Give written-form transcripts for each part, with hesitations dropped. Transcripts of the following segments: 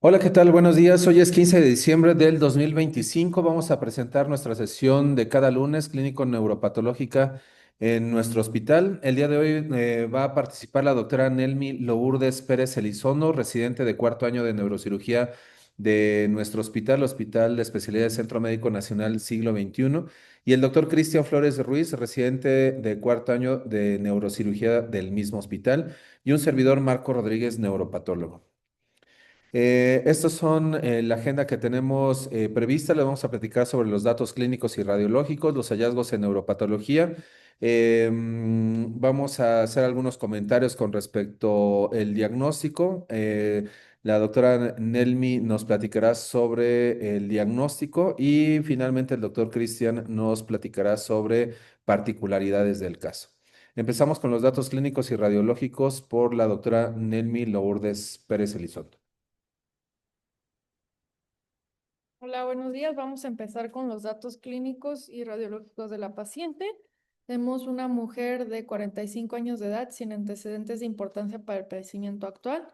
Hola, ¿qué tal? Buenos días. Hoy es 15 de diciembre del 2025. Vamos a presentar nuestra sesión de cada lunes clínico neuropatológica en nuestro hospital. El día de hoy va a participar la doctora Nelmi Lourdes Pérez Elizondo, residente de cuarto año de neurocirugía de nuestro hospital, Hospital de Especialidades Centro Médico Nacional Siglo XXI, y el doctor Cristian Flores Ruiz, residente de cuarto año de neurocirugía del mismo hospital, y un servidor Marco Rodríguez, neuropatólogo. Estos son la agenda que tenemos prevista. Le vamos a platicar sobre los datos clínicos y radiológicos, los hallazgos en neuropatología. Vamos a hacer algunos comentarios con respecto al diagnóstico. La doctora Nelmi nos platicará sobre el diagnóstico y finalmente el doctor Cristian nos platicará sobre particularidades del caso. Empezamos con los datos clínicos y radiológicos por la doctora Nelmi Lourdes Pérez Elizondo. Hola, buenos días. Vamos a empezar con los datos clínicos y radiológicos de la paciente. Tenemos una mujer de 45 años de edad sin antecedentes de importancia para el padecimiento actual.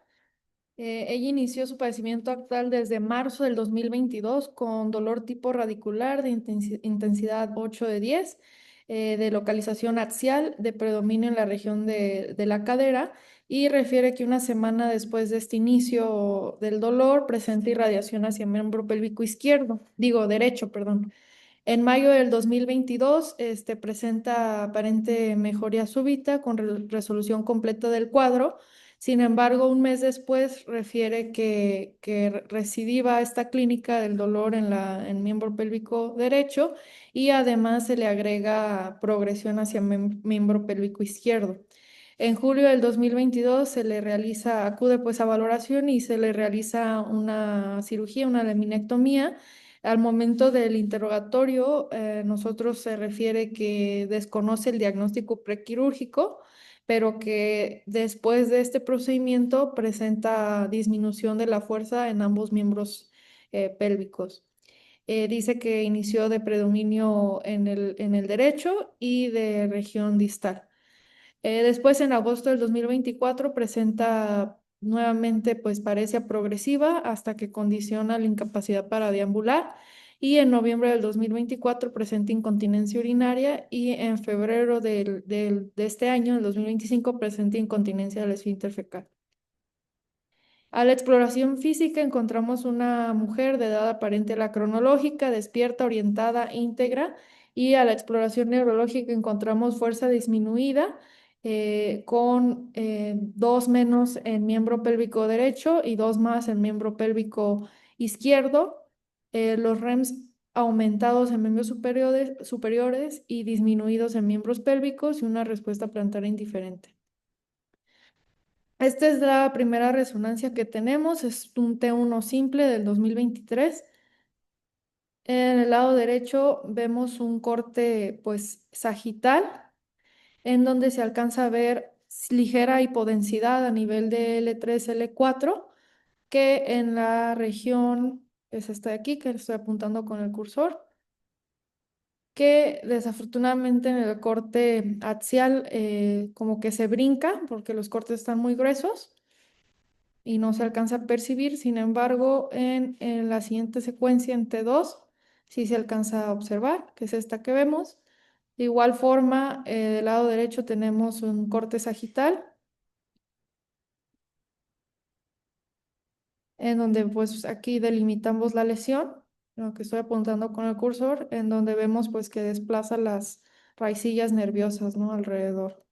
Ella inició su padecimiento actual desde marzo del 2022 con dolor tipo radicular de intensidad 8 de 10, de localización axial, de predominio en la región de la cadera, y refiere que una semana después de este inicio del dolor presenta irradiación hacia el miembro pélvico izquierdo, digo derecho, perdón. En mayo del 2022, presenta aparente mejoría súbita con resolución completa del cuadro. Sin embargo, un mes después refiere que recidiva esta clínica del dolor en miembro pélvico derecho, y además se le agrega progresión hacia miembro pélvico izquierdo. En julio del 2022 acude pues a valoración y se le realiza una cirugía, una laminectomía. Al momento del interrogatorio, nosotros se refiere que desconoce el diagnóstico prequirúrgico, pero que después de este procedimiento presenta disminución de la fuerza en ambos miembros pélvicos. Dice que inició de predominio en el derecho y de región distal. Después, en agosto del 2024, presenta nuevamente, pues paresia progresiva hasta que condiciona la incapacidad para deambular. Y en noviembre del 2024 presenta incontinencia urinaria, y en febrero de este año, el 2025, presenta incontinencia del esfínter fecal. A la exploración física encontramos una mujer de edad aparente a la cronológica, despierta, orientada, íntegra, y a la exploración neurológica encontramos fuerza disminuida, con dos menos en miembro pélvico derecho y dos más en miembro pélvico izquierdo, los REMS aumentados en miembros superiores y disminuidos en miembros pélvicos, y una respuesta plantar indiferente. Esta es la primera resonancia que tenemos, es un T1 simple del 2023. En el lado derecho vemos un corte pues sagital, en donde se alcanza a ver ligera hipodensidad a nivel de L3, L4, que en la región es esta de aquí, que estoy apuntando con el cursor, que desafortunadamente en el corte axial como que se brinca porque los cortes están muy gruesos y no se alcanza a percibir. Sin embargo, en la siguiente secuencia, en T2, sí se alcanza a observar, que es esta que vemos. De igual forma, del lado derecho tenemos un corte sagital, en donde pues aquí delimitamos la lesión, lo que estoy apuntando con el cursor, en donde vemos pues que desplaza las raicillas nerviosas, ¿no? Alrededor.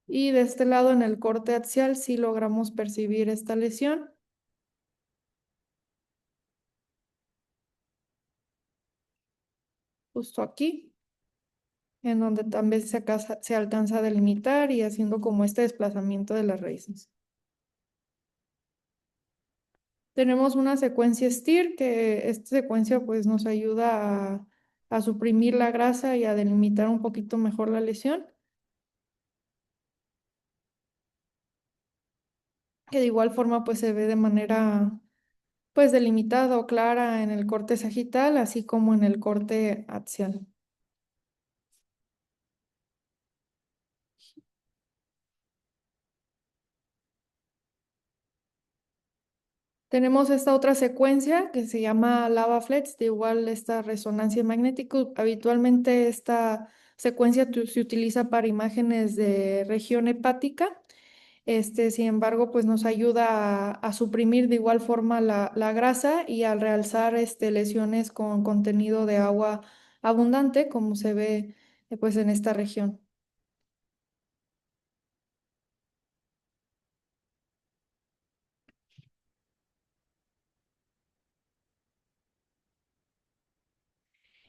Y de este lado, en el corte axial, sí logramos percibir esta lesión, justo aquí, en donde también se alcanza a delimitar y haciendo como este desplazamiento de las raíces. Tenemos una secuencia STIR, que esta secuencia pues nos ayuda a suprimir la grasa y a delimitar un poquito mejor la lesión, que de igual forma pues se ve de manera pues delimitada o clara en el corte sagital, así como en el corte axial. Tenemos esta otra secuencia que se llama lava flats, de igual esta resonancia magnética. Habitualmente esta secuencia se utiliza para imágenes de región hepática. Sin embargo, pues nos ayuda a suprimir de igual forma la grasa y al realzar lesiones con contenido de agua abundante, como se ve pues en esta región.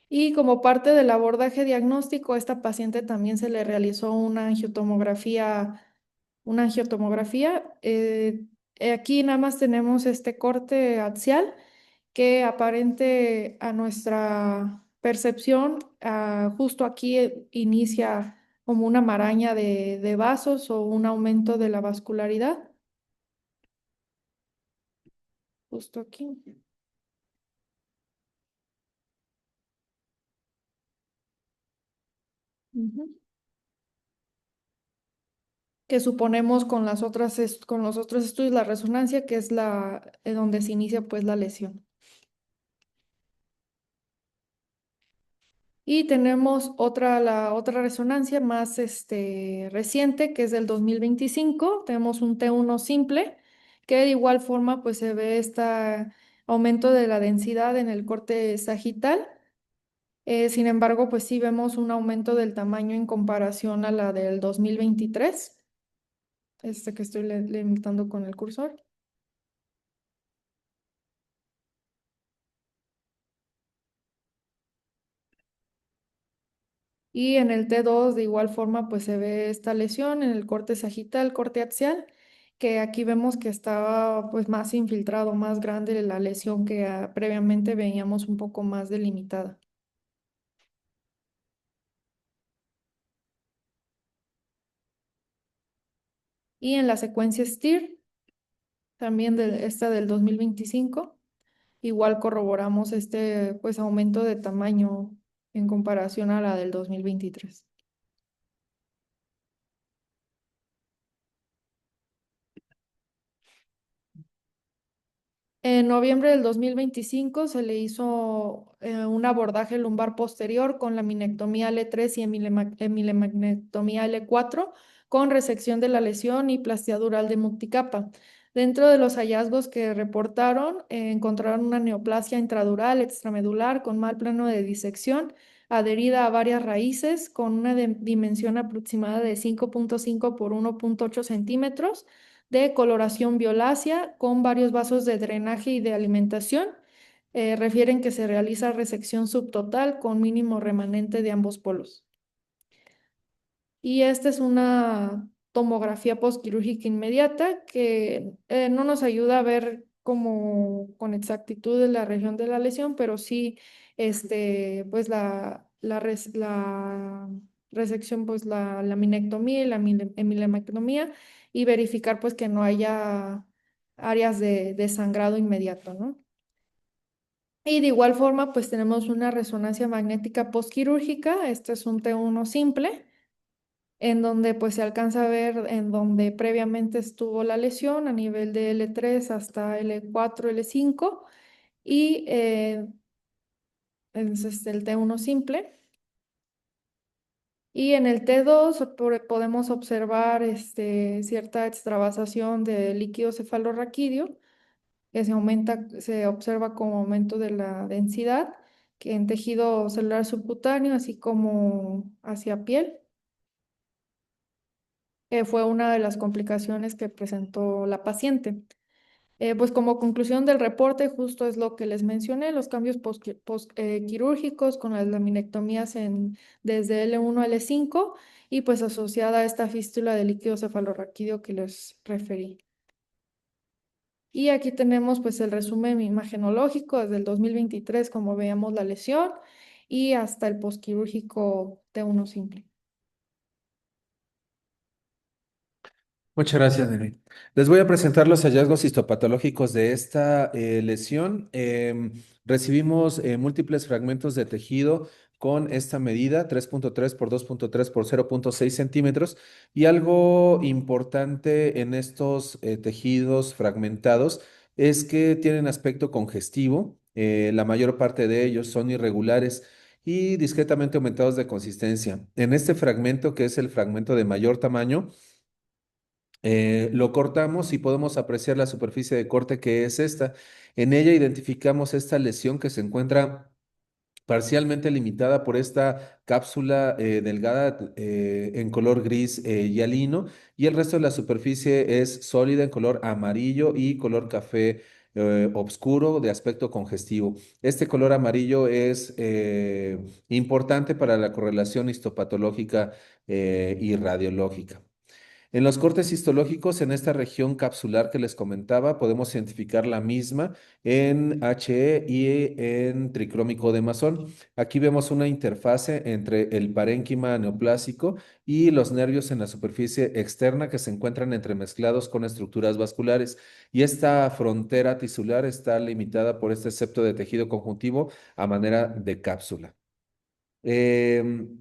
Y como parte del abordaje diagnóstico, a esta paciente también se le realizó una angiotomografía. Aquí nada más tenemos este corte axial que aparente a nuestra percepción, justo aquí inicia como una maraña de vasos o un aumento de la vascularidad, justo aquí. Ujú. Que suponemos con con los otros estudios, la resonancia, que es donde se inicia pues la lesión. Y tenemos la otra resonancia más reciente, que es del 2025. Tenemos un T1 simple, que de igual forma pues se ve este aumento de la densidad en el corte sagital. Sin embargo, pues sí vemos un aumento del tamaño en comparación a la del 2023, que estoy limitando con el cursor. Y en el T2 de igual forma pues se ve esta lesión en el corte sagital, corte axial, que aquí vemos que estaba pues más infiltrado, más grande la lesión que previamente veíamos un poco más delimitada. Y en la secuencia STIR, también esta del 2025, igual corroboramos este pues aumento de tamaño en comparación a la del 2023. En noviembre del 2025 se le hizo un abordaje lumbar posterior con laminectomía L3 y emilemagnetomía L4 con resección de la lesión y plastía dural de multicapa. Dentro de los hallazgos que reportaron, encontraron una neoplasia intradural extramedular con mal plano de disección adherida a varias raíces con una dimensión aproximada de 5.5 por 1.8 centímetros de coloración violácea con varios vasos de drenaje y de alimentación. Refieren que se realiza resección subtotal con mínimo remanente de ambos polos. Y esta es una tomografía postquirúrgica inmediata que no nos ayuda a ver como con exactitud de la región de la lesión, pero sí, pues la resección, pues la laminectomía y la emilemectomía y verificar pues que no haya áreas de sangrado inmediato, ¿no? Y de igual forma, pues tenemos una resonancia magnética postquirúrgica. Este es un T1 simple en donde pues se alcanza a ver en donde previamente estuvo la lesión a nivel de L3 hasta L4, L5 y es el T1 simple. Y en el T2 podemos observar cierta extravasación de líquido cefalorraquídeo que se observa como aumento de la densidad que en tejido celular subcutáneo, así como hacia piel. Fue una de las complicaciones que presentó la paciente. Pues como conclusión del reporte, justo es lo que les mencioné, los cambios quirúrgicos con las laminectomías desde L1 a L5 y pues asociada a esta fístula de líquido cefalorraquídeo que les referí. Y aquí tenemos pues el resumen imagenológico desde el 2023, como veíamos la lesión, y hasta el postquirúrgico T1 simple. Muchas gracias, Neri. Les voy a presentar los hallazgos histopatológicos de esta lesión. Recibimos múltiples fragmentos de tejido con esta medida, 3.3 por 2.3 por 0.6 centímetros. Y algo importante en estos tejidos fragmentados es que tienen aspecto congestivo. La mayor parte de ellos son irregulares y discretamente aumentados de consistencia. En este fragmento, que es el fragmento de mayor tamaño, lo cortamos y podemos apreciar la superficie de corte que es esta. En ella identificamos esta lesión que se encuentra parcialmente limitada por esta cápsula delgada en color gris hialino, y el resto de la superficie es sólida en color amarillo y color café oscuro de aspecto congestivo. Este color amarillo es importante para la correlación histopatológica y radiológica. En los cortes histológicos, en esta región capsular que les comentaba, podemos identificar la misma en HE y en tricrómico de Masón. Aquí vemos una interfase entre el parénquima neoplásico y los nervios en la superficie externa que se encuentran entremezclados con estructuras vasculares. Y esta frontera tisular está limitada por este septo de tejido conjuntivo a manera de cápsula. Em,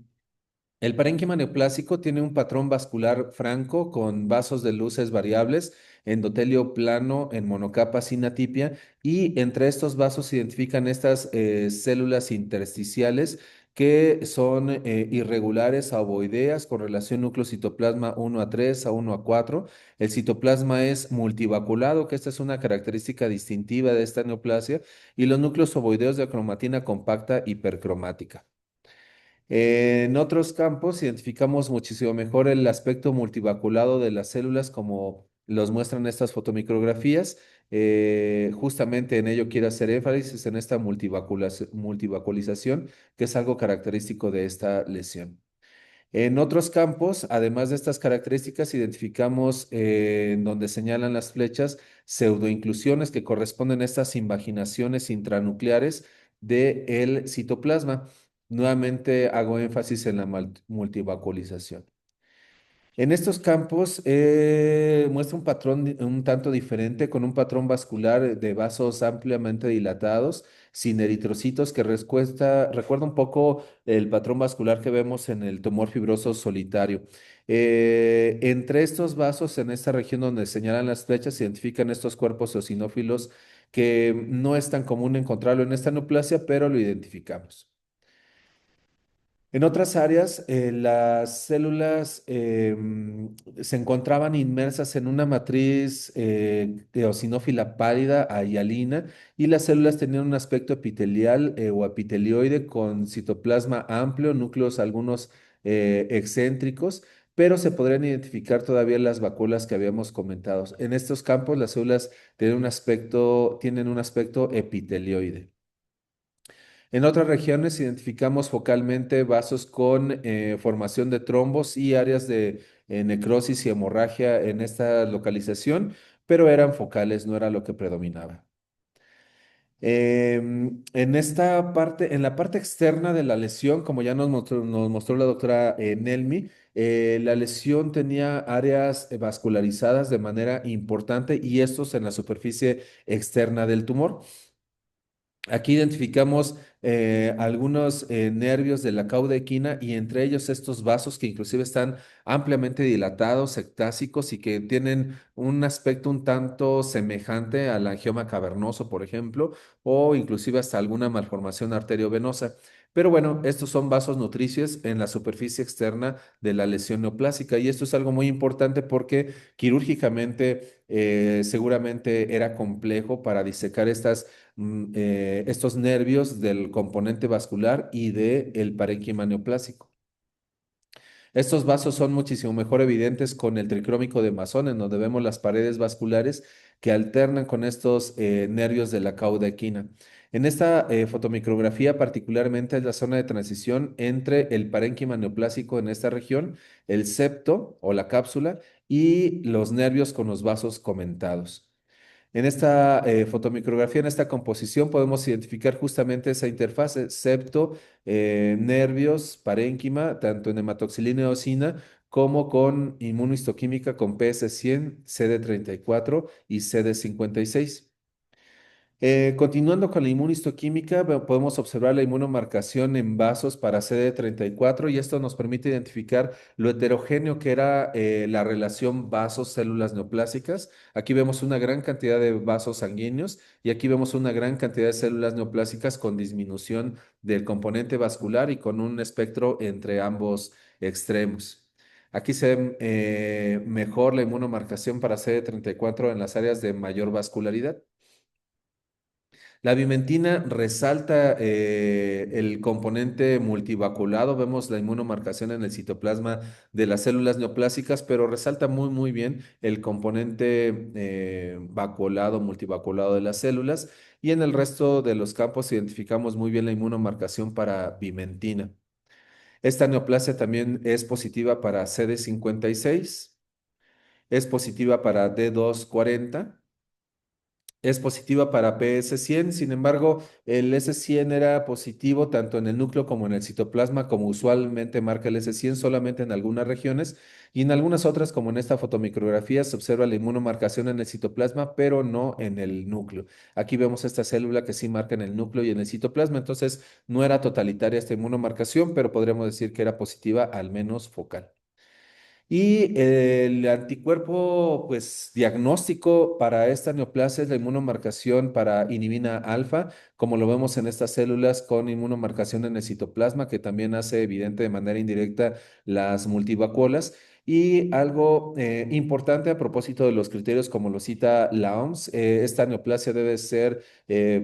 el parénquima neoplásico tiene un patrón vascular franco con vasos de luces variables, endotelio plano en monocapa sin atipia, y entre estos vasos se identifican estas células intersticiales que son irregulares a ovoideas con relación núcleo-citoplasma 1 a 3 a 1 a 4. El citoplasma es multivaculado, que esta es una característica distintiva de esta neoplasia, y los núcleos ovoideos de cromatina compacta hipercromática. En otros campos identificamos muchísimo mejor el aspecto multivaculado de las células, como los muestran estas fotomicrografías. Justamente en ello quiero hacer énfasis en esta multivaculización, que es algo característico de esta lesión. En otros campos, además de estas características, identificamos en donde señalan las flechas pseudoinclusiones que corresponden a estas invaginaciones intranucleares del citoplasma. Nuevamente hago énfasis en la multivacuolización. En estos campos muestra un patrón un tanto diferente, con un patrón vascular de vasos ampliamente dilatados, sin eritrocitos, que recuerda un poco el patrón vascular que vemos en el tumor fibroso solitario. Entre estos vasos, en esta región donde señalan las flechas, se identifican estos cuerpos eosinófilos que no es tan común encontrarlo en esta neoplasia, pero lo identificamos. En otras áreas, las células se encontraban inmersas en una matriz eosinófila pálida a hialina, y las células tenían un aspecto epitelial o epitelioide con citoplasma amplio, núcleos algunos excéntricos, pero se podrían identificar todavía las vacuolas que habíamos comentado. En estos campos, las células tienen un aspecto epitelioide. En otras regiones identificamos focalmente vasos con formación de trombos y áreas de necrosis y hemorragia en esta localización, pero eran focales, no era lo que predominaba. En esta parte, en la parte externa de la lesión, como ya nos mostró la doctora Nelmi, la lesión tenía áreas vascularizadas de manera importante, y estos en la superficie externa del tumor. Aquí identificamos algunos nervios de la cauda equina, y entre ellos estos vasos que inclusive están ampliamente dilatados, ectásicos, y que tienen un aspecto un tanto semejante al angioma cavernoso, por ejemplo, o inclusive hasta alguna malformación arteriovenosa. Pero bueno, estos son vasos nutricios en la superficie externa de la lesión neoplásica, y esto es algo muy importante porque quirúrgicamente seguramente era complejo para disecar estos nervios del componente vascular y del parénquima neoplásico. Estos vasos son muchísimo mejor evidentes con el tricrómico de Masón, en donde vemos las paredes vasculares que alternan con estos nervios de la cauda equina. En esta fotomicrografía particularmente es la zona de transición entre el parénquima neoplásico en esta región, el septo o la cápsula, y los nervios con los vasos comentados. En esta fotomicrografía, en esta composición, podemos identificar justamente esa interfase, septo, nervios, parénquima, tanto en hematoxilina y eosina, como con inmunohistoquímica con PS100, CD34 y CD56. Continuando con la inmunistoquímica, podemos observar la inmunomarcación en vasos para CD34 y esto nos permite identificar lo heterogéneo que era la relación vasos-células neoplásicas. Aquí vemos una gran cantidad de vasos sanguíneos y aquí vemos una gran cantidad de células neoplásicas con disminución del componente vascular y con un espectro entre ambos extremos. Aquí se ve mejor la inmunomarcación para CD34 en las áreas de mayor vascularidad. La bimentina resalta el componente multivaculado. Vemos la inmunomarcación en el citoplasma de las células neoplásicas, pero resalta muy bien el componente vaculado, multivaculado de las células. Y en el resto de los campos identificamos muy bien la inmunomarcación para bimentina. Esta neoplasia también es positiva para CD56, es positiva para D240. Es positiva para PS100, sin embargo, el S100 era positivo tanto en el núcleo como en el citoplasma, como usualmente marca el S100, solamente en algunas regiones y en algunas otras, como en esta fotomicrografía, se observa la inmunomarcación en el citoplasma, pero no en el núcleo. Aquí vemos esta célula que sí marca en el núcleo y en el citoplasma, entonces no era totalitaria esta inmunomarcación, pero podríamos decir que era positiva, al menos focal. Y el anticuerpo, pues, diagnóstico para esta neoplasia es la inmunomarcación para inhibina alfa, como lo vemos en estas células con inmunomarcación en el citoplasma, que también hace evidente de manera indirecta las multivacuolas. Y algo importante a propósito de los criterios, como lo cita la OMS, esta neoplasia debe ser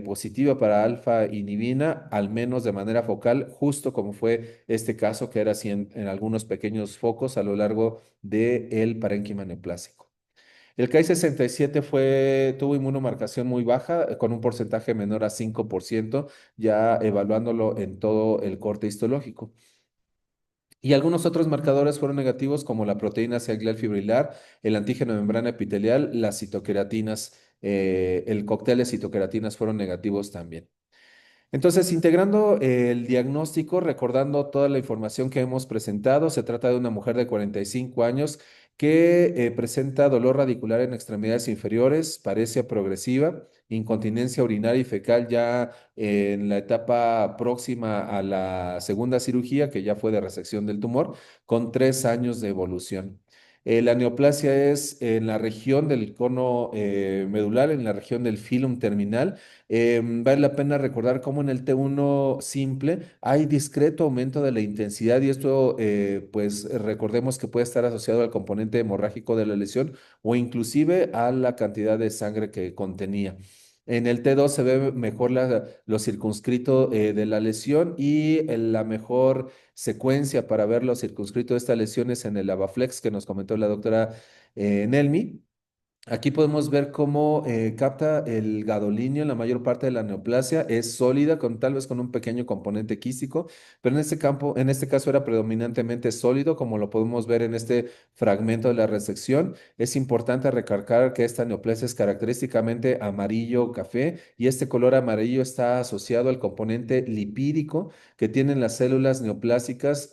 positiva para alfa inhibina, al menos de manera focal, justo como fue este caso, que era así en algunos pequeños focos a lo largo del parénquima neoplásico. El KI67 tuvo inmunomarcación muy baja, con un porcentaje menor a 5%, ya evaluándolo en todo el corte histológico. Y algunos otros marcadores fueron negativos, como la proteína C glial fibrilar, el antígeno de membrana epitelial, las citoqueratinas, el cóctel de citoqueratinas fueron negativos también. Entonces, integrando el diagnóstico, recordando toda la información que hemos presentado, se trata de una mujer de 45 años que presenta dolor radicular en extremidades inferiores, paresia progresiva, incontinencia urinaria y fecal ya en la etapa próxima a la segunda cirugía, que ya fue de resección del tumor, con 3 años de evolución. La neoplasia es en la región del cono medular, en la región del filum terminal. Vale la pena recordar cómo en el T1 simple hay discreto aumento de la intensidad y esto, pues recordemos que puede estar asociado al componente hemorrágico de la lesión o inclusive a la cantidad de sangre que contenía. En el T2 se ve mejor lo circunscrito de la lesión y la mejor secuencia para ver lo circunscrito de esta lesión es en el Avaflex que nos comentó la doctora Nelmi. Aquí podemos ver cómo capta el gadolinio en la mayor parte de la neoplasia. Es sólida, tal vez con un pequeño componente quístico, pero en este caso era predominantemente sólido, como lo podemos ver en este fragmento de la resección. Es importante recalcar que esta neoplasia es característicamente amarillo-café y este color amarillo está asociado al componente lipídico que tienen las células neoplásicas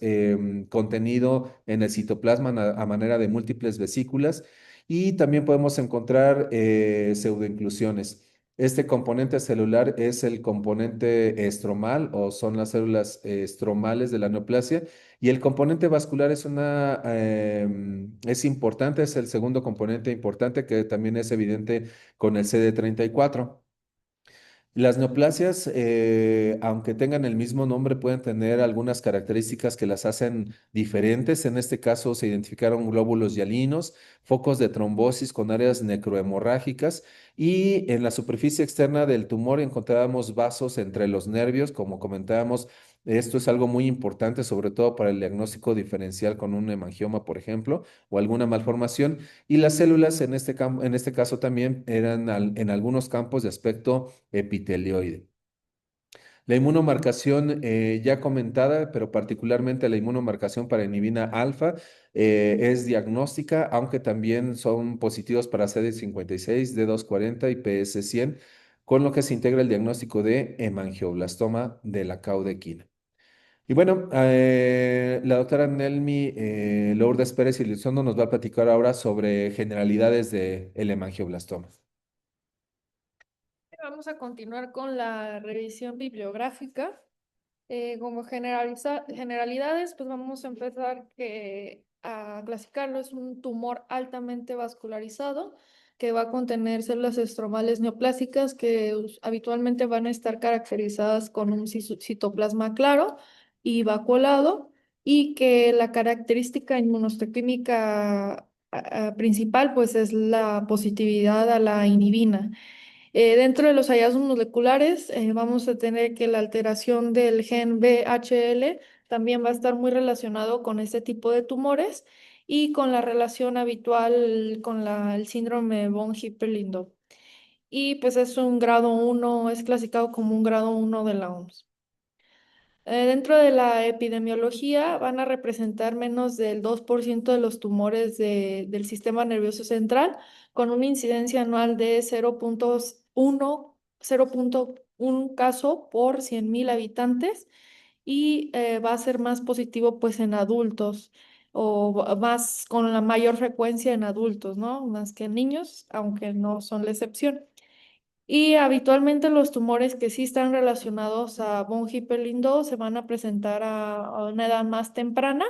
contenido en el citoplasma a manera de múltiples vesículas y también podemos encontrar pseudoinclusiones. Este componente celular es el componente estromal o son las células estromales de la neoplasia y el componente vascular es importante, es el segundo componente importante que también es evidente con el CD34. Las neoplasias, aunque tengan el mismo nombre, pueden tener algunas características que las hacen diferentes. En este caso se identificaron glóbulos hialinos, focos de trombosis con áreas necrohemorrágicas y en la superficie externa del tumor encontrábamos vasos entre los nervios, como comentábamos. Esto es algo muy importante, sobre todo para el diagnóstico diferencial con un hemangioma, por ejemplo, o alguna malformación. Y las células en este caso también eran en algunos campos de aspecto epitelioide. La inmunomarcación ya comentada, pero particularmente la inmunomarcación para inhibina alfa, es diagnóstica, aunque también son positivos para CD56, D240 y PS100, con lo que se integra el diagnóstico de hemangioblastoma de la caudequina. Y bueno, la doctora Nelmi Lourdes Pérez Elizondo nos va a platicar ahora sobre generalidades del hemangioblastoma. vamos a continuar con la revisión bibliográfica. Como generalidades, pues vamos a empezar a clasificarlo. Es un tumor altamente vascularizado que va a contener células estromales neoplásicas que habitualmente van a estar caracterizadas con un citoplasma claro y vacuolado, y que la característica inmunohistoquímica principal pues es la positividad a la inhibina. Dentro de los hallazgos moleculares, vamos a tener que la alteración del gen VHL también va a estar muy relacionado con este tipo de tumores y con la relación habitual con el síndrome von Hippel-Lindau. Y pues es un grado uno, es clasificado como un grado uno de la OMS. Dentro de la epidemiología van a representar menos del 2% de los tumores del sistema nervioso central, con una incidencia anual de 0.1 caso por 100.000 habitantes, y va a ser más positivo pues en adultos, o más con la mayor frecuencia en adultos, ¿no? Más que en niños, aunque no son la excepción. Y habitualmente los tumores que sí están relacionados a von Hippel-Lindau se van a presentar a una edad más temprana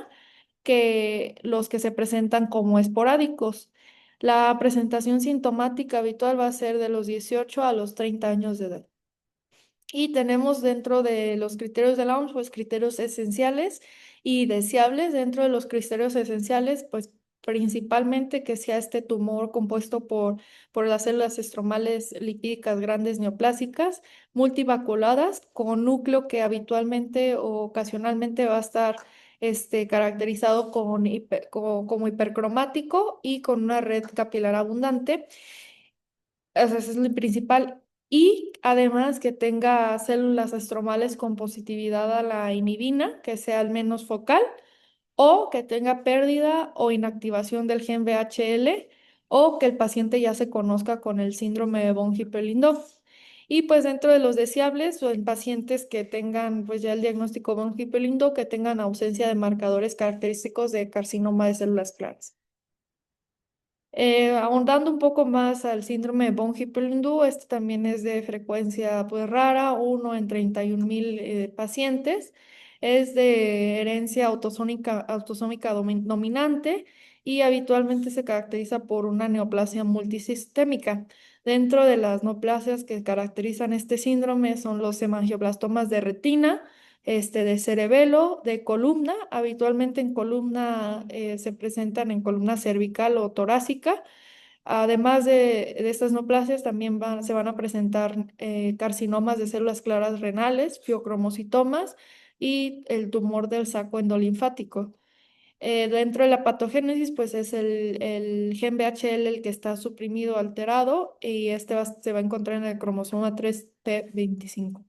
que los que se presentan como esporádicos. La presentación sintomática habitual va a ser de los 18 a los 30 años de edad. Y tenemos dentro de los criterios de la OMS, pues criterios esenciales y deseables. Dentro de los criterios esenciales, pues principalmente que sea este tumor compuesto por las células estromales lipídicas grandes neoplásicas, multivaculadas, con núcleo que habitualmente o ocasionalmente va a estar caracterizado como hipercromático y con una red capilar abundante. Ese es el principal. Y además que tenga células estromales con positividad a la inhibina, que sea al menos focal, o que tenga pérdida o inactivación del gen VHL, o que el paciente ya se conozca con el síndrome de von Hippel-Lindau. Y pues dentro de los deseables, o en pacientes que tengan pues ya el diagnóstico von Hippel-Lindau, que tengan ausencia de marcadores característicos de carcinoma de células claras. Ahondando un poco más al síndrome de von Hippel-Lindau, este también es de frecuencia pues rara, 1 en 31.000 pacientes. Es de herencia autosómica dominante y habitualmente se caracteriza por una neoplasia multisistémica. Dentro de las neoplasias que caracterizan este síndrome son los hemangioblastomas de retina, de cerebelo, de columna. Habitualmente en columna se presentan en columna cervical o torácica. Además de estas neoplasias, también se van a presentar carcinomas de células claras renales, fiocromocitomas y el tumor del saco endolinfático. Dentro de la patogénesis, pues es el gen VHL el que está suprimido, alterado, y se va a encontrar en el cromosoma 3p25.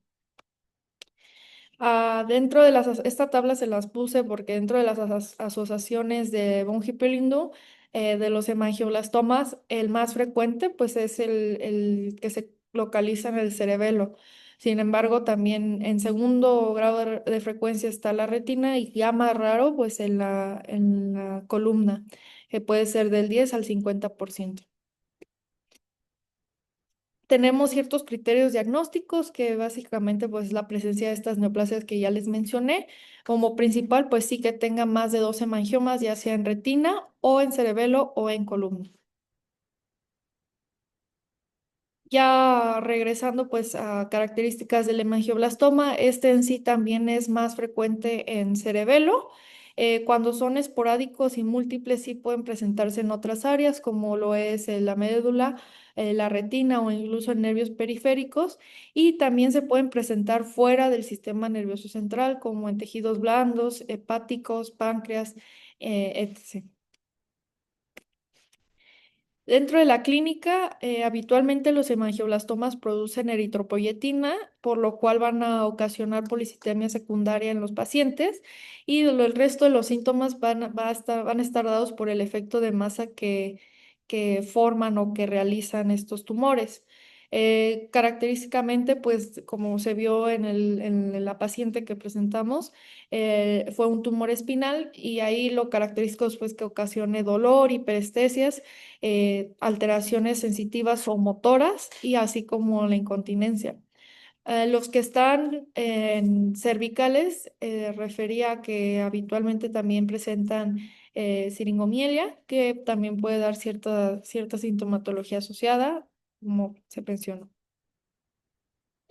Dentro de esta tabla se las puse porque dentro de las asociaciones de von Hippel-Lindau, de los hemangioblastomas, el más frecuente pues es el que se localiza en el cerebelo. Sin embargo, también en segundo grado de frecuencia está la retina, y ya más raro pues en la columna, que puede ser del 10 al 50%. Tenemos ciertos criterios diagnósticos que básicamente pues la presencia de estas neoplasias que ya les mencioné. Como principal, pues sí que tenga más de 12 hemangiomas, ya sea en retina o en cerebelo o en columna. Ya regresando pues a características del hemangioblastoma, este en sí también es más frecuente en cerebelo. Cuando son esporádicos y múltiples sí pueden presentarse en otras áreas como lo es la médula, la retina o incluso en nervios periféricos, y también se pueden presentar fuera del sistema nervioso central como en tejidos blandos, hepáticos, páncreas, etc. Dentro de la clínica, habitualmente los hemangioblastomas producen eritropoyetina, por lo cual van a ocasionar policitemia secundaria en los pacientes, y el resto de los síntomas van a estar dados por el efecto de masa que forman o que realizan estos tumores. Característicamente, pues como se vio en la paciente que presentamos, fue un tumor espinal y ahí lo característico es pues que ocasione dolor, hiperestesias, alteraciones sensitivas o motoras y así como la incontinencia. Los que están en cervicales, refería que habitualmente también presentan siringomielia, que también puede dar cierta sintomatología asociada, como se mencionó.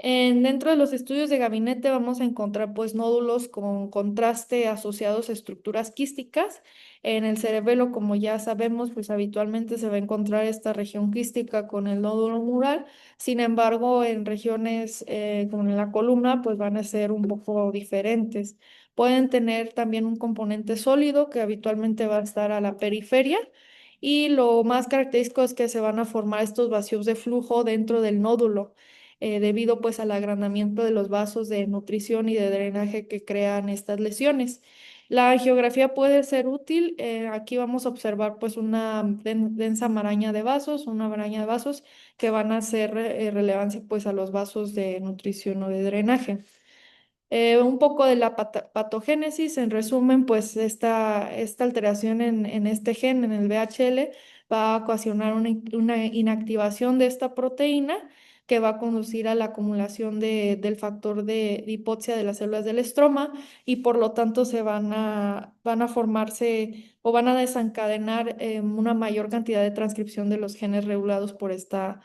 Dentro de los estudios de gabinete vamos a encontrar pues nódulos con contraste asociados a estructuras quísticas. En el cerebelo, como ya sabemos, pues habitualmente se va a encontrar esta región quística con el nódulo mural. Sin embargo, en regiones como en la columna, pues van a ser un poco diferentes. Pueden tener también un componente sólido que habitualmente va a estar a la periferia. Y lo más característico es que se van a formar estos vacíos de flujo dentro del nódulo debido pues al agrandamiento de los vasos de nutrición y de drenaje que crean estas lesiones. La angiografía puede ser útil. Aquí vamos a observar pues una densa maraña de vasos, una maraña de vasos que van a hacer relevancia pues a los vasos de nutrición o de drenaje. Un poco de la patogénesis, en resumen, pues esta alteración en este gen, en el VHL, va a ocasionar una inactivación de esta proteína que va a conducir a la acumulación del factor de hipoxia de las células del estroma y por lo tanto van a formarse o van a desencadenar una mayor cantidad de transcripción de los genes regulados por esta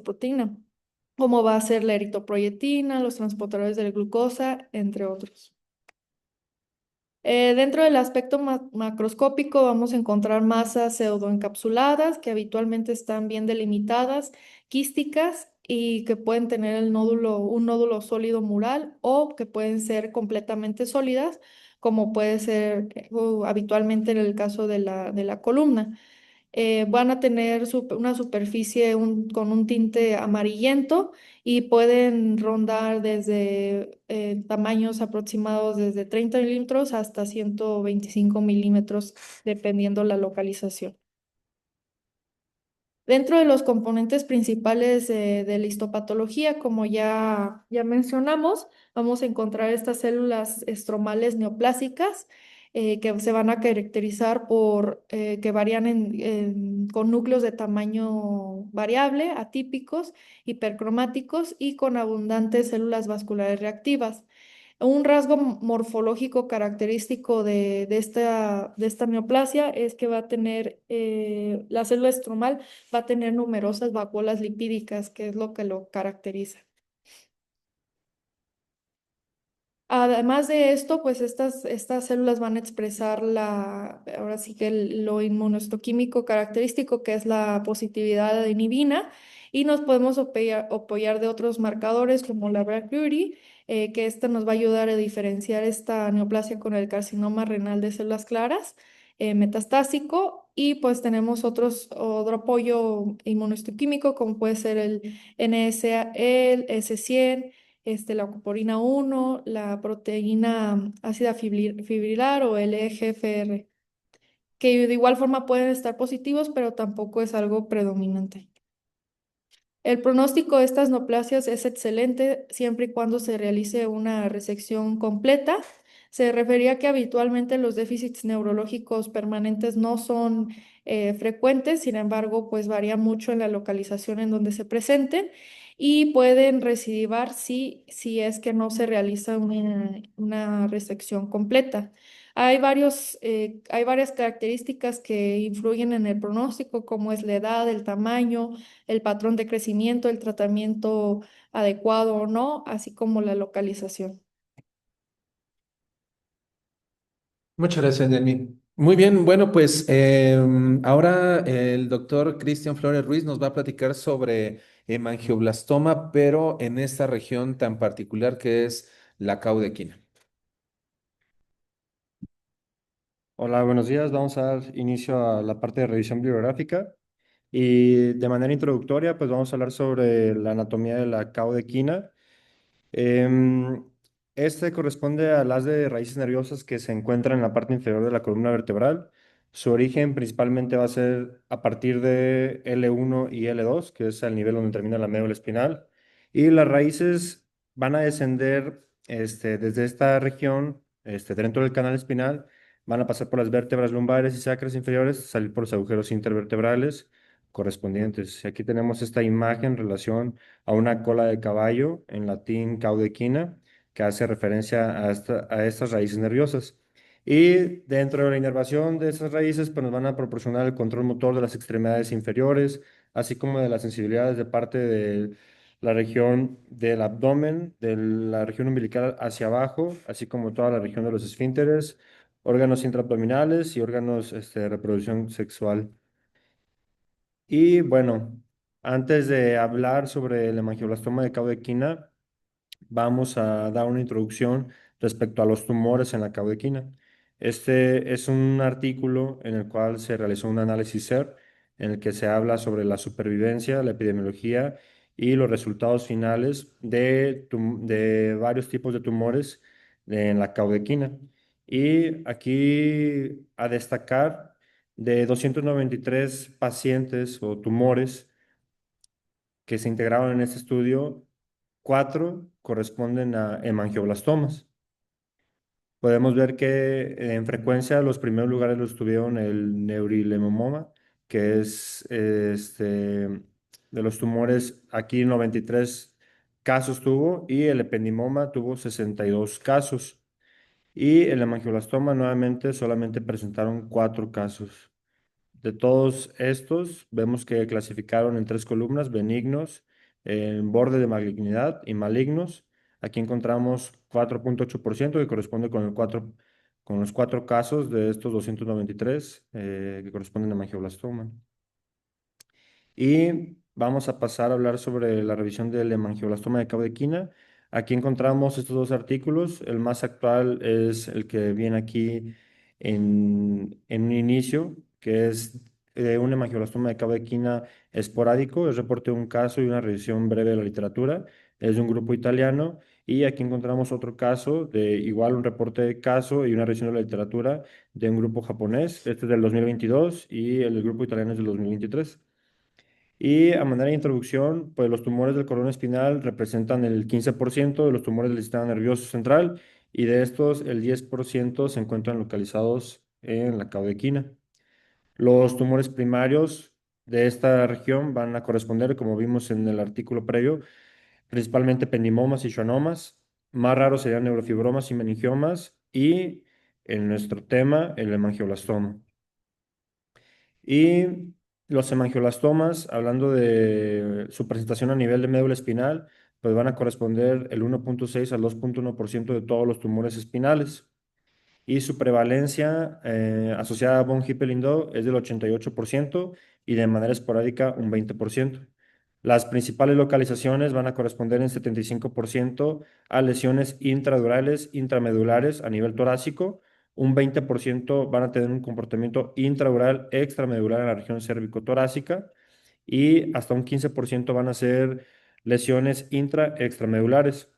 proteína como va a ser la eritropoyetina, los transportadores de glucosa, entre otros. Dentro del aspecto macroscópico vamos a encontrar masas pseudoencapsuladas que habitualmente están bien delimitadas, quísticas y que pueden tener un nódulo sólido mural o que pueden ser completamente sólidas, como puede ser habitualmente en el caso de la columna. Van a tener una superficie con un tinte amarillento y pueden rondar desde tamaños aproximados desde 30 milímetros hasta 125 milímetros, dependiendo la localización. Dentro de los componentes principales de la histopatología, como ya mencionamos, vamos a encontrar estas células estromales neoplásicas que se van a caracterizar por que varían con núcleos de tamaño variable, atípicos, hipercromáticos y con abundantes células vasculares reactivas. Un rasgo morfológico característico de esta neoplasia es que va a tener, la célula estromal va a tener numerosas vacuolas lipídicas, que es lo que lo caracteriza. Además de esto, pues estas células van a expresar ahora sí que lo inmunohistoquímico característico, que es la positividad de inhibina, y nos podemos apoyar de otros marcadores como la Bragg-Curie, que esta nos va a ayudar a diferenciar esta neoplasia con el carcinoma renal de células claras metastásico, y pues tenemos otro apoyo inmunohistoquímico, como puede ser el NSA, el S100, la coporina 1, la proteína ácida fibrilar o el EGFR, que de igual forma pueden estar positivos, pero tampoco es algo predominante. El pronóstico de estas neoplasias es excelente siempre y cuando se realice una resección completa. Se refería que habitualmente los déficits neurológicos permanentes no son frecuentes, sin embargo, pues varía mucho en la localización en donde se presenten y pueden recidivar si es que no se realiza una resección completa. Hay varias características que influyen en el pronóstico, como es la edad, el tamaño, el patrón de crecimiento, el tratamiento adecuado o no, así como la localización. Muchas gracias, Dani. Muy bien, bueno, pues ahora el doctor Cristian Flores Ruiz nos va a platicar sobre hemangioblastoma, pero en esta región tan particular que es la caudequina. Hola, buenos días. Vamos a dar inicio a la parte de revisión bibliográfica y de manera introductoria, pues vamos a hablar sobre la anatomía de la caudequina. Em, Este corresponde al haz de raíces nerviosas que se encuentra en la parte inferior de la columna vertebral. Su origen principalmente va a ser a partir de L1 y L2, que es el nivel donde termina la médula espinal, y las raíces van a descender desde esta región, dentro del canal espinal, van a pasar por las vértebras lumbares y sacras inferiores, salir por los agujeros intervertebrales correspondientes. Y aquí tenemos esta imagen en relación a una cola de caballo, en latín caudequina, que hace referencia a estas raíces nerviosas. Y dentro de la inervación de esas raíces, pues nos van a proporcionar el control motor de las extremidades inferiores, así como de las sensibilidades de parte de la región del abdomen, de la región umbilical hacia abajo, así como toda la región de los esfínteres, órganos intraabdominales y órganos de reproducción sexual. Y bueno, antes de hablar sobre el hemangioblastoma de caudequina, vamos a dar una introducción respecto a los tumores en la caudequina. Este es un artículo en el cual se realizó un análisis SER, en el que se habla sobre la supervivencia, la epidemiología y los resultados finales de varios tipos de tumores en la caudequina. Y aquí a destacar de 293 pacientes o tumores que se integraron en este estudio, 4 corresponden a hemangioblastomas. Podemos ver que en frecuencia los primeros lugares los tuvieron el neurilemomoma, que es de los tumores, aquí 93 casos tuvo, y el ependimoma tuvo 62 casos. Y el hemangioblastoma nuevamente solamente presentaron 4 casos. De todos estos, vemos que clasificaron en 3 columnas: benignos, en borde de malignidad y malignos. Aquí encontramos 4,8% que corresponde con los 4 casos de estos 293 que corresponden a mangioblastoma. Y vamos a pasar a hablar sobre la revisión del hemangioblastoma de caudequina. Aquí encontramos estos 2 artículos. El más actual es el que viene aquí en un inicio, que es un hemangioblastoma de caudequina esporádico. Es reporte de un caso y una revisión breve de la literatura. Es de un grupo italiano. Y aquí encontramos otro caso de igual un reporte de caso y una revisión de la literatura de un grupo japonés. Este es del 2022 y el grupo italiano es del 2023. Y a manera de introducción, pues los tumores del cordón espinal representan el 15% de los tumores del sistema nervioso central, y de estos el 10% se encuentran localizados en la caudequina. Los tumores primarios de esta región van a corresponder, como vimos en el artículo previo, principalmente ependimomas y schwannomas. Más raros serían neurofibromas y meningiomas, y en nuestro tema el hemangioblastoma. Y los hemangioblastomas, hablando de su presentación a nivel de médula espinal, pues van a corresponder el 1,6 al 2,1% de todos los tumores espinales. Y su prevalencia asociada a von Hippel-Lindau es del 88% y de manera esporádica un 20%. Las principales localizaciones van a corresponder en 75% a lesiones intradurales, intramedulares a nivel torácico. Un 20% van a tener un comportamiento intradural, extramedular en la región cérvico-torácica, y hasta un 15% van a ser lesiones intra-extramedulares.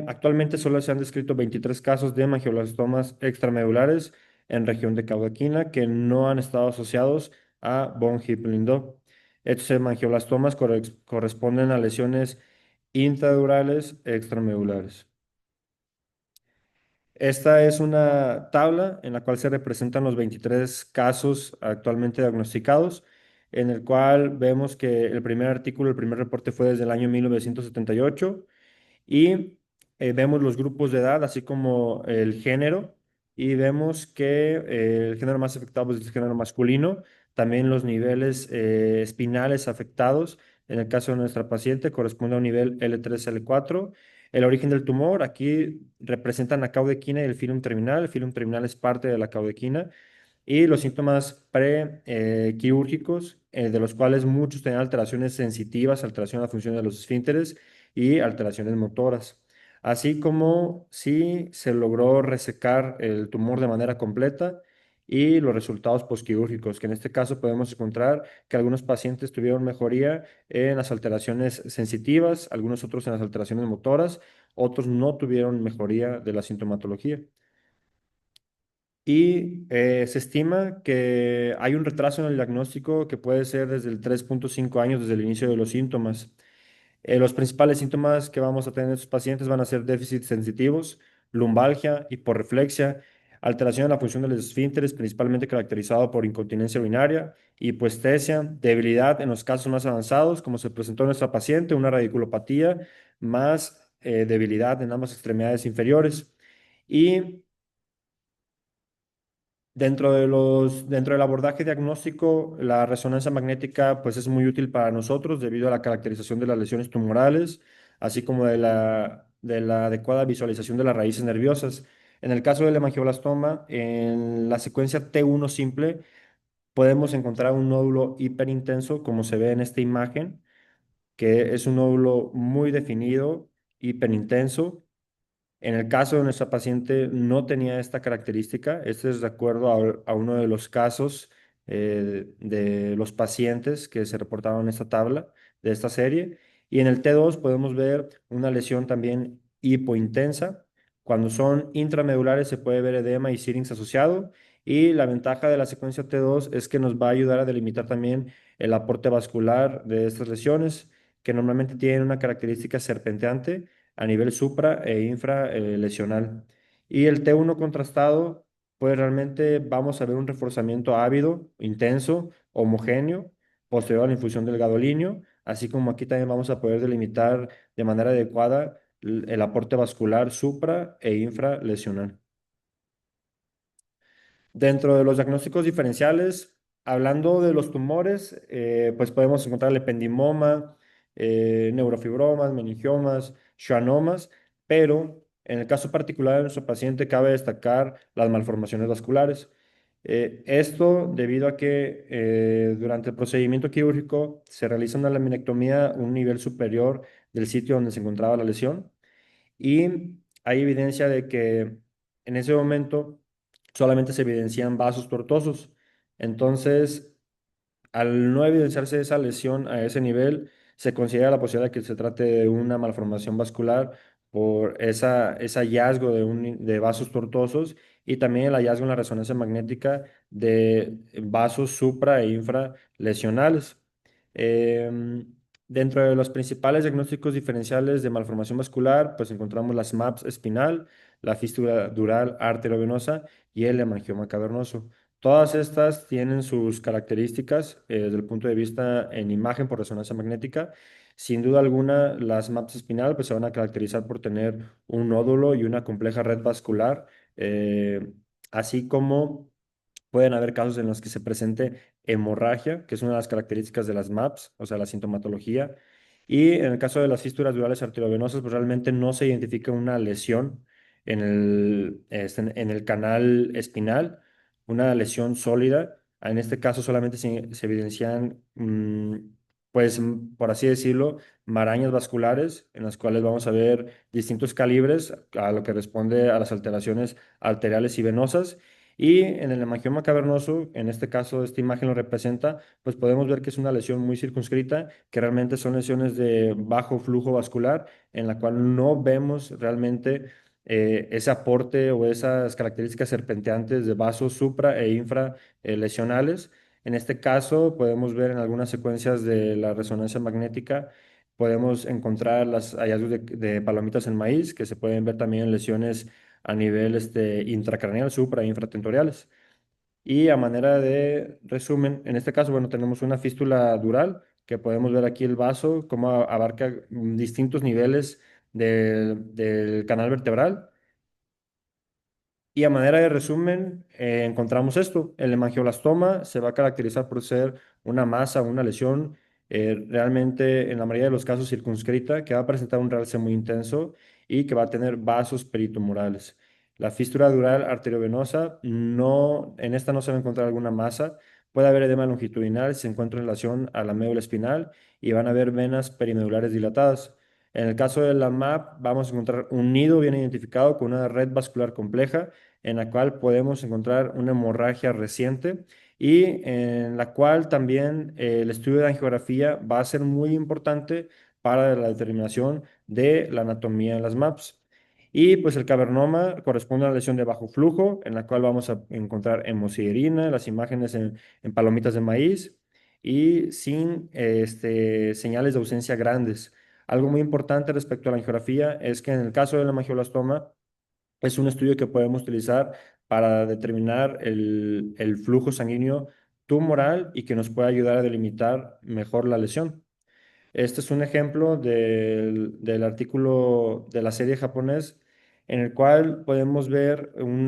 Actualmente solo se han descrito 23 casos de hemangioblastomas extramedulares en región de caudequina que no han estado asociados a von Hippel-Lindau. Estos hemangioblastomas corresponden a lesiones intradurales extramedulares. Esta es una tabla en la cual se representan los 23 casos actualmente diagnosticados, en el cual vemos que el primer artículo, el primer reporte fue desde el año 1978, y vemos los grupos de edad, así como el género, y vemos que el género más afectado es el género masculino. También los niveles espinales afectados, en el caso de nuestra paciente, corresponde a un nivel L3, L4. El origen del tumor, aquí representan la caudequina y el filum terminal. El filum terminal es parte de la caudequina. Y los síntomas prequirúrgicos, de los cuales muchos tenían alteraciones sensitivas, alteración de la función de los esfínteres y alteraciones motoras. Así como si se logró resecar el tumor de manera completa, y los resultados posquirúrgicos, que en este caso podemos encontrar que algunos pacientes tuvieron mejoría en las alteraciones sensitivas, algunos otros en las alteraciones motoras, otros no tuvieron mejoría de la sintomatología. y se estima que hay un retraso en el diagnóstico que puede ser desde el 3,5 años desde el inicio de los síntomas. Los principales síntomas que vamos a tener en estos pacientes van a ser déficits sensitivos, lumbalgia, hiporreflexia, alteración en la función de los esfínteres, principalmente caracterizado por incontinencia urinaria, hipoestesia, debilidad en los casos más avanzados, como se presentó en nuestra paciente, una radiculopatía, más debilidad en ambas extremidades inferiores. Y dentro del abordaje diagnóstico, la resonancia magnética pues es muy útil para nosotros debido a la caracterización de las lesiones tumorales, así como de la adecuada visualización de las raíces nerviosas. En el caso del hemangioblastoma, en la secuencia T1 simple, podemos encontrar un nódulo hiperintenso, como se ve en esta imagen, que es un nódulo muy definido, hiperintenso. En el caso de nuestra paciente no tenía esta característica. Este es de acuerdo a uno de los casos de los pacientes que se reportaron en esta tabla de esta serie. Y en el T2 podemos ver una lesión también hipointensa. Cuando son intramedulares se puede ver edema y Syrinx asociado. Y la ventaja de la secuencia T2 es que nos va a ayudar a delimitar también el aporte vascular de estas lesiones, que normalmente tienen una característica serpenteante a nivel supra e infra lesional. Y el T1 contrastado, pues realmente vamos a ver un reforzamiento ávido, intenso, homogéneo, posterior a la infusión del gadolinio, así como aquí también vamos a poder delimitar de manera adecuada el aporte vascular supra e infra lesional. Dentro de los diagnósticos diferenciales, hablando de los tumores, pues podemos encontrar el ependimoma, neurofibromas, meningiomas, schwannomas, pero en el caso particular de nuestro paciente cabe destacar las malformaciones vasculares. Esto debido a que durante el procedimiento quirúrgico se realiza una laminectomía a un nivel superior del sitio donde se encontraba la lesión y hay evidencia de que en ese momento solamente se evidencian vasos tortuosos. Entonces, al no evidenciarse esa lesión a ese nivel, se considera la posibilidad de que se trate de una malformación vascular por ese hallazgo de vasos tortuosos y también el hallazgo en la resonancia magnética de vasos supra e infra lesionales. Em, Dentro de los principales diagnósticos diferenciales de malformación vascular, pues encontramos las MAPS espinal, la fístula dural arteriovenosa y el hemangioma cavernoso. Todas estas tienen sus características desde el punto de vista en imagen por resonancia magnética. Sin duda alguna, las MAPS espinal pues, se van a caracterizar por tener un nódulo y una compleja red vascular, así como pueden haber casos en los que se presente hemorragia, que es una de las características de las MAPS, o sea, la sintomatología. Y en el caso de las fístulas durales arteriovenosas, pues realmente no se identifica una lesión en el canal espinal, una lesión sólida. En este caso solamente se evidencian, pues, por así decirlo, marañas vasculares en las cuales vamos a ver distintos calibres a lo que responde a las alteraciones arteriales y venosas. Y en el hemangioma cavernoso, en este caso esta imagen lo representa, pues podemos ver que es una lesión muy circunscrita, que realmente son lesiones de bajo flujo vascular, en la cual no vemos realmente ese aporte o esas características serpenteantes de vasos supra e infra lesionales. En este caso podemos ver en algunas secuencias de la resonancia magnética, podemos encontrar las hallazgos de palomitas en maíz, que se pueden ver también en lesiones a nivel intracraneal, supra e infratentoriales. Y a manera de resumen, en este caso, bueno, tenemos una fístula dural, que podemos ver aquí el vaso, cómo abarca distintos niveles del canal vertebral. Y a manera de resumen, encontramos esto. El hemangioblastoma se va a caracterizar por ser una masa, una lesión realmente en la mayoría de los casos circunscrita, que va a presentar un realce muy intenso y que va a tener vasos peritumorales. La fístula dural arteriovenosa, no, en esta no se va a encontrar alguna masa. Puede haber edema longitudinal si se encuentra en relación a la médula espinal y van a haber venas perimedulares dilatadas. En el caso de la MAP, vamos a encontrar un nido bien identificado con una red vascular compleja en la cual podemos encontrar una hemorragia reciente y en la cual también el estudio de angiografía va a ser muy importante para la determinación de la anatomía en las MAPS. Y pues el cavernoma corresponde a una lesión de bajo flujo, en la cual vamos a encontrar hemosiderina, las imágenes en palomitas de maíz y sin señales de ausencia grandes. Algo muy importante respecto a la angiografía es que en el caso de la angioblastoma es un estudio que podemos utilizar para determinar el flujo sanguíneo tumoral y que nos puede ayudar a delimitar mejor la lesión. Este es un ejemplo del artículo de la serie japonés en el cual podemos ver un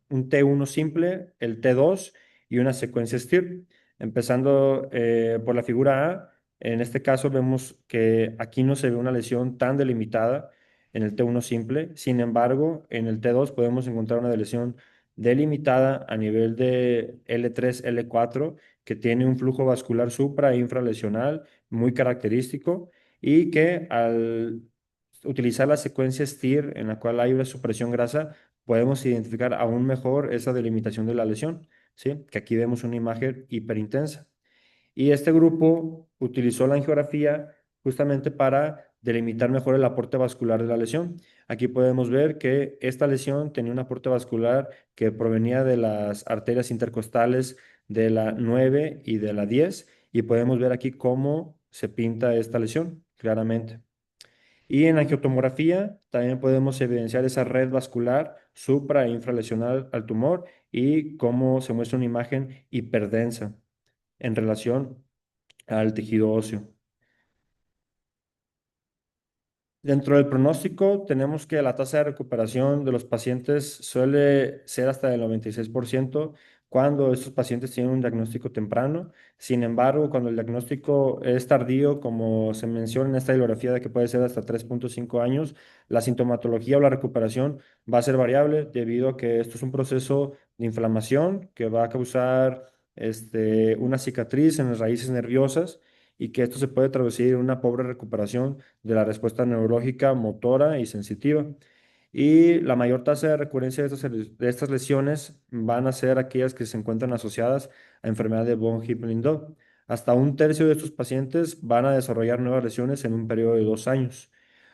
T1 simple, el T2 y una secuencia STIR. Empezando por la figura A, en este caso vemos que aquí no se ve una lesión tan delimitada en el T1 simple. Sin embargo, en el T2 podemos encontrar una lesión delimitada a nivel de L3, L4, que tiene un flujo vascular supra e infralesional muy característico y que al utilizar la secuencia STIR en la cual hay una supresión grasa, podemos identificar aún mejor esa delimitación de la lesión, ¿sí? Que aquí vemos una imagen hiperintensa. Y este grupo utilizó la angiografía justamente para delimitar mejor el aporte vascular de la lesión. Aquí podemos ver que esta lesión tenía un aporte vascular que provenía de las arterias intercostales de la 9 y de la 10 y podemos ver aquí cómo se pinta esta lesión claramente. Y en angiotomografía también podemos evidenciar esa red vascular supra e infralesional al tumor y cómo se muestra una imagen hiperdensa en relación al tejido óseo. Dentro del pronóstico, tenemos que la tasa de recuperación de los pacientes suele ser hasta del 96% cuando estos pacientes tienen un diagnóstico temprano. Sin embargo, cuando el diagnóstico es tardío, como se menciona en esta bibliografía de que puede ser hasta 3,5 años, la sintomatología o la recuperación va a ser variable debido a que esto es un proceso de inflamación que va a causar una cicatriz en las raíces nerviosas y que esto se puede traducir en una pobre recuperación de la respuesta neurológica, motora y sensitiva. Y la mayor tasa de recurrencia de estas lesiones van a ser aquellas que se encuentran asociadas a enfermedad de von Hippel-Lindau. Hasta un tercio de estos pacientes van a desarrollar nuevas lesiones en un periodo de 2 años.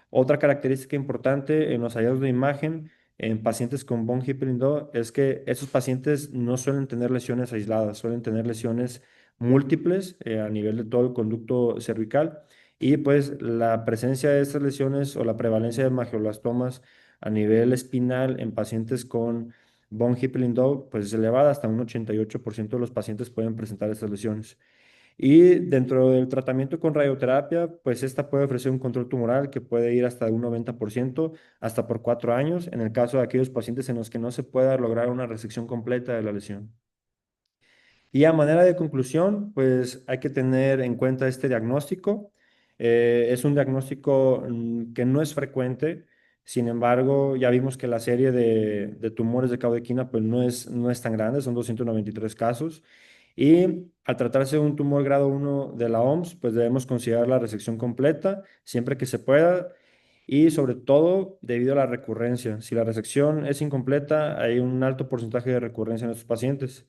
Otra característica importante en los hallazgos de imagen en pacientes con von Hippel-Lindau es que esos pacientes no suelen tener lesiones aisladas, suelen tener lesiones múltiples a nivel de todo el conducto cervical y pues la presencia de estas lesiones o la prevalencia de magioblastomas a nivel espinal en pacientes con von Hippel-Lindau pues es elevada, hasta un 88% de los pacientes pueden presentar estas lesiones. Y dentro del tratamiento con radioterapia, pues esta puede ofrecer un control tumoral que puede ir hasta un 90%, hasta por 4 años, en el caso de aquellos pacientes en los que no se pueda lograr una resección completa de la lesión. Y a manera de conclusión, pues hay que tener en cuenta este diagnóstico. Es un diagnóstico que no es frecuente, sin embargo, ya vimos que la serie de tumores de caudequina pues no es tan grande, son 293 casos. Y al tratarse de un tumor grado 1 de la OMS, pues debemos considerar la resección completa siempre que se pueda y sobre todo debido a la recurrencia. Si la resección es incompleta, hay un alto porcentaje de recurrencia en estos pacientes.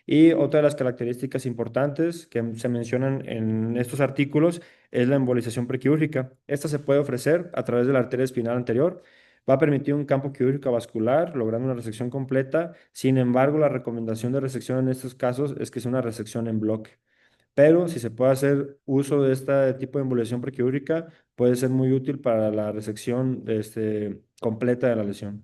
Y otra de las características importantes que se mencionan en estos artículos es la embolización prequirúrgica. Esta se puede ofrecer a través de la arteria espinal anterior. Va a permitir un campo quirúrgico vascular, logrando una resección completa. Sin embargo, la recomendación de resección en estos casos es que sea una resección en bloque. Pero si se puede hacer uso de este tipo de embolización prequirúrgica, puede ser muy útil para la resección completa de la lesión.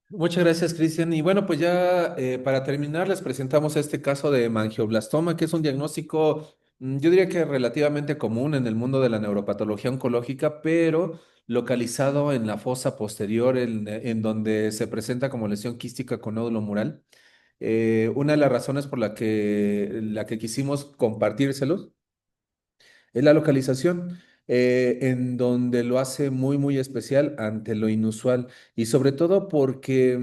Muchas gracias, Cristian. Y bueno, pues ya para terminar, les presentamos este caso de mangioblastoma, que es un diagnóstico, yo diría que relativamente común en el mundo de la neuropatología oncológica, pero localizado en la fosa posterior, en donde se presenta como lesión quística con nódulo mural. Una de las razones por la que quisimos compartírselos es la localización, en donde lo hace muy, muy especial ante lo inusual y sobre todo porque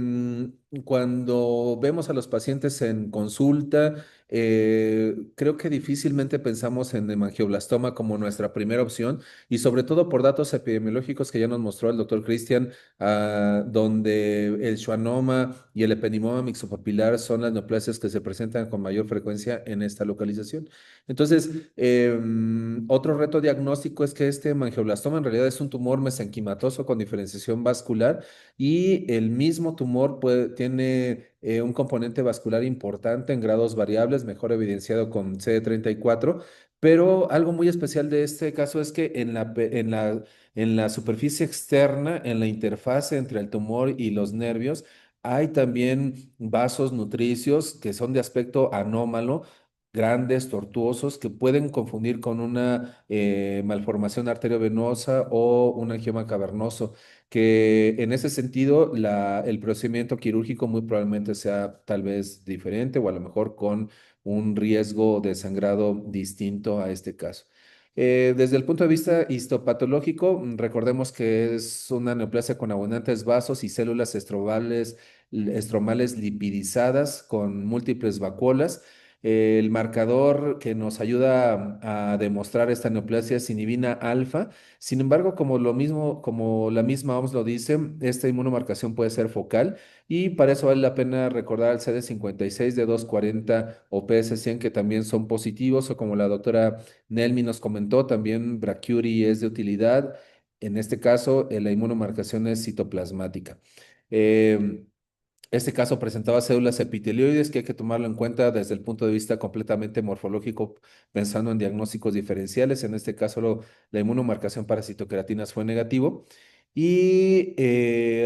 cuando vemos a los pacientes en consulta, creo que difícilmente pensamos en hemangioblastoma como nuestra primera opción y sobre todo por datos epidemiológicos que ya nos mostró el doctor Cristian, donde el schwannoma y el ependimoma mixopapilar son las neoplasias que se presentan con mayor frecuencia en esta localización. Entonces, otro reto diagnóstico es que este hemangioblastoma en realidad es un tumor mesenquimatoso con diferenciación vascular y el mismo tumor tiene un componente vascular importante en grados variables, mejor evidenciado con CD34, pero algo muy especial de este caso es que en la superficie externa, en la interfase entre el tumor y los nervios, hay también vasos nutricios que son de aspecto anómalo, grandes, tortuosos, que pueden confundir con una malformación arteriovenosa o un angioma cavernoso, que en ese sentido el procedimiento quirúrgico muy probablemente sea tal vez diferente o a lo mejor con un riesgo de sangrado distinto a este caso. Desde el punto de vista histopatológico, recordemos que es una neoplasia con abundantes vasos y células estromales lipidizadas con múltiples vacuolas. El marcador que nos ayuda a demostrar esta neoplasia es inhibina alfa. Sin embargo, como la misma OMS lo dice, esta inmunomarcación puede ser focal y para eso vale la pena recordar el CD56 de 240 o PS100 que también son positivos o como la doctora Nelmi nos comentó, también Brachyury es de utilidad. En este caso, la inmunomarcación es citoplasmática. Em, este caso presentaba células epitelioides que hay que tomarlo en cuenta desde el punto de vista completamente morfológico, pensando en diagnósticos diferenciales. En este caso, la inmunomarcación para citocreatinas fue negativo. Y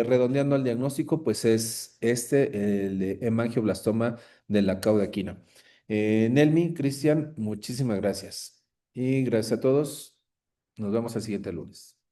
redondeando al diagnóstico, pues es el de hemangioblastoma de la cauda equina. Nelmi, Cristian, muchísimas gracias. Y gracias a todos. Nos vemos el siguiente lunes.